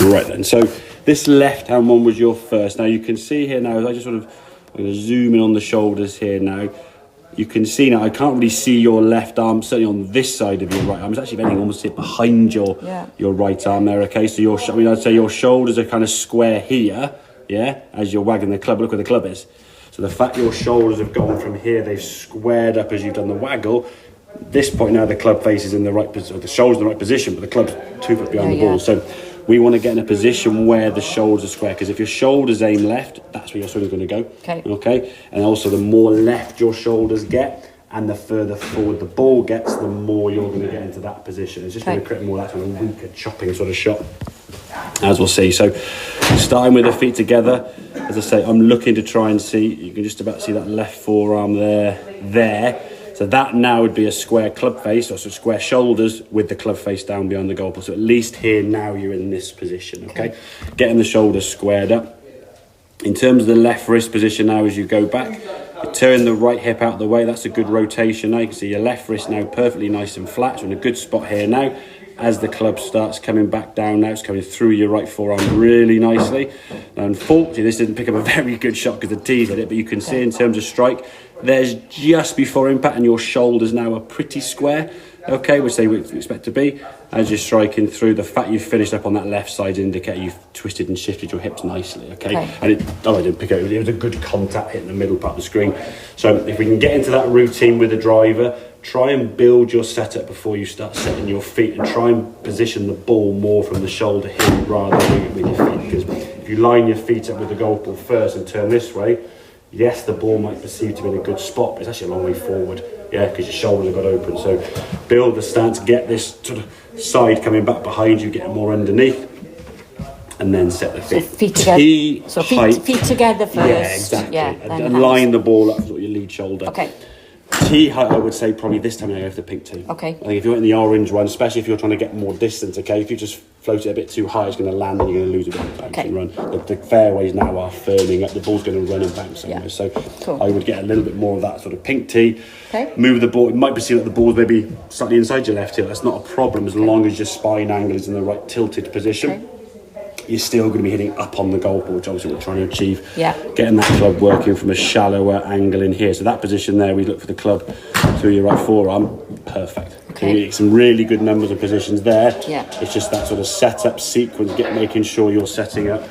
Right then, so this left-hand one was your first. Now you can see here now, as I just sort of, I'm going to zoom in on the shoulders here now. You can see now, I can't really see your left arm, certainly on this side of your right arm. It's actually, if anything, almost sit behind your right arm there, okay? So I'd say your shoulders are kind of square here, yeah, as you're wagging the club. Look where the club is. So the fact your shoulders have gone from here, they've squared up as you've done the waggle. This point now, the club face is in the right position, the shoulders in the right position, but the club's 2 foot behind the ball. So we want to get in a position where the shoulders are square, because if your shoulders aim left, that's where your swing is going to go. Okay. And also, the more left your shoulders get, and the further forward the ball gets, the more you're going to get into that position. It's just going to create more that sort of weaker chopping sort of shot, as we'll see. So, starting with the feet together, as I say, I'm looking to try and see. You can just about see that left forearm there. So that now would be a square club face, or so square shoulders with the club face down behind the goal post. So at least here now you're in this position, okay? Getting the shoulders squared up. In terms of the left wrist position now, as you go back, you turn the right hip out of the way. That's a good rotation now. You can see your left wrist now perfectly nice and flat. So in a good spot here now. As the club starts coming back down now, it's coming through your right forearm really nicely. Now, unfortunately, this didn't pick up a very good shot because the tee's hit it, but you can see in terms of strike, there's just before impact, and your shoulders now are pretty square, okay, which they would expect to be. As you're striking through, the fact you've finished up on that left side indicates you've twisted and shifted your hips nicely, okay? And I didn't pick it up, it was a good contact hit in the middle part of the screen. So if we can get into that routine with the driver, try and build your setup before you start setting your feet, and try and position the ball more from the shoulder here rather than doing it with your feet, because if you line your feet up with the golf ball first and turn this way, yes, the ball might perceive to be in a good spot, but it's actually a long way forward, because your shoulders have got open. So build the stance, get this sort of side coming back behind you, get more underneath, and then set the feet. So feet together. So feet together first. Yeah, exactly. And line the ball up with your lead shoulder. Okay. Tee height, I would say probably this time I go for the pink tee. Okay. I think if you're in the orange one, especially if you're trying to get more distance, okay, if you just float it a bit too high, it's going to land and you're going to lose a bit of bounce and run. The fairways now are firming up, the ball's going to run and bounce somewhere. So I would get a little bit more of that sort of pink tee. Okay. Move the ball. It might be seen that the ball's maybe slightly inside your left heel. That's not a problem as long as your spine angle is in the right tilted position. You're still going to be hitting up on the golf ball, which obviously we're trying to achieve. Getting that club working from a shallower angle in here. So that position there, we look for the club through your right forearm. Perfect. You get some really good numbers and positions there. It's just that sort of setup sequence, making sure you're setting up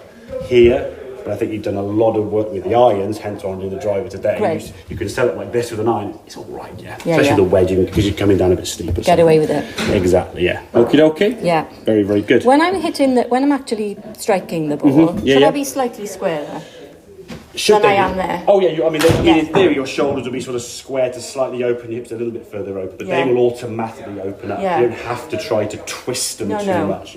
here. But I think you've done a lot of work with the irons, hence why I'm doing the driver today. You can set it like this with an iron, it's all right, especially the wedging, because you're coming down a bit steep. Get away with it. Exactly, Okie dokie. Very, very good. When I'm actually striking the ball, should I be slightly squarer than I am there? Oh yeah, in theory your shoulders will be sort of square to slightly open, your hips a little bit further open, but they will automatically open up. You don't have to try to twist them too much.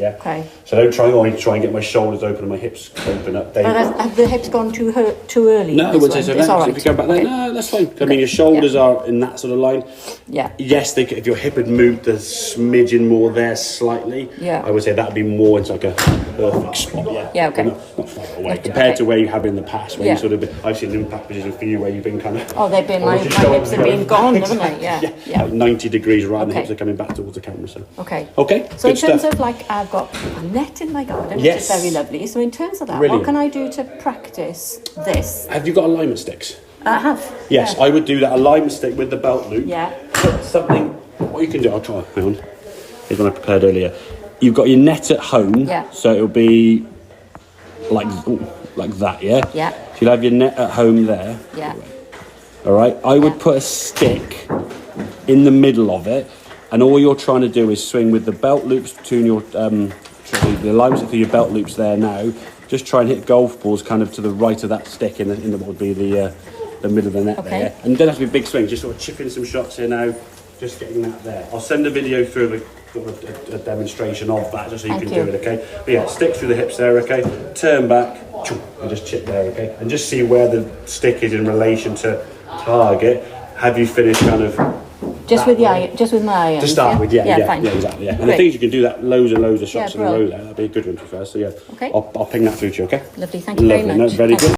So don't try and get my shoulders open and my hips open up. Have the hips gone too early? No, I would say so. So if you go back there, no, that's fine. I mean, your shoulders are in that sort of line. Yes, if your hip had moved a smidgen more there slightly, I would say that would be more into like a perfect spot. Not far away compared to where you have in the past, where you sort of. I've seen an impact position for you where you've been kind of. Oh, they've been my hips have been gone, haven't they? Like 90 degrees rather than the hips are coming back towards the camera. So. Okay. So in terms of I've got a net in my garden, which is very lovely. So in terms of that, what can I do to practice this? Have you got alignment sticks? I have. Yes, I would do that alignment stick with the belt loop. Put something. What you can do, I'll try. Hang on. Here's one I prepared earlier. You've got your net at home. So it'll be like that. So you'll have your net at home there. All right. I would put a stick in the middle of it, and all you're trying to do is swing with the belt loops between your the alignments through your belt loops there now. Just try and hit golf balls kind of to the right of that stick in the what would be the middle of the net there. And don't have to be big swings. Just sort of chipping some shots here now. Just getting that there. I'll send a video through a demonstration of that, just so you can do it, okay? But stick through the hips there, okay? Turn back, and just chip there, okay? And just see where the stick is in relation to target. Have you finished kind of... Just with my iron. To start with, exactly. And Great. I think you can do that loads and loads of shots in a row there. That'd be a good one for first. So I'll ping that through to you, okay? Lovely, thank you very much. No, very good.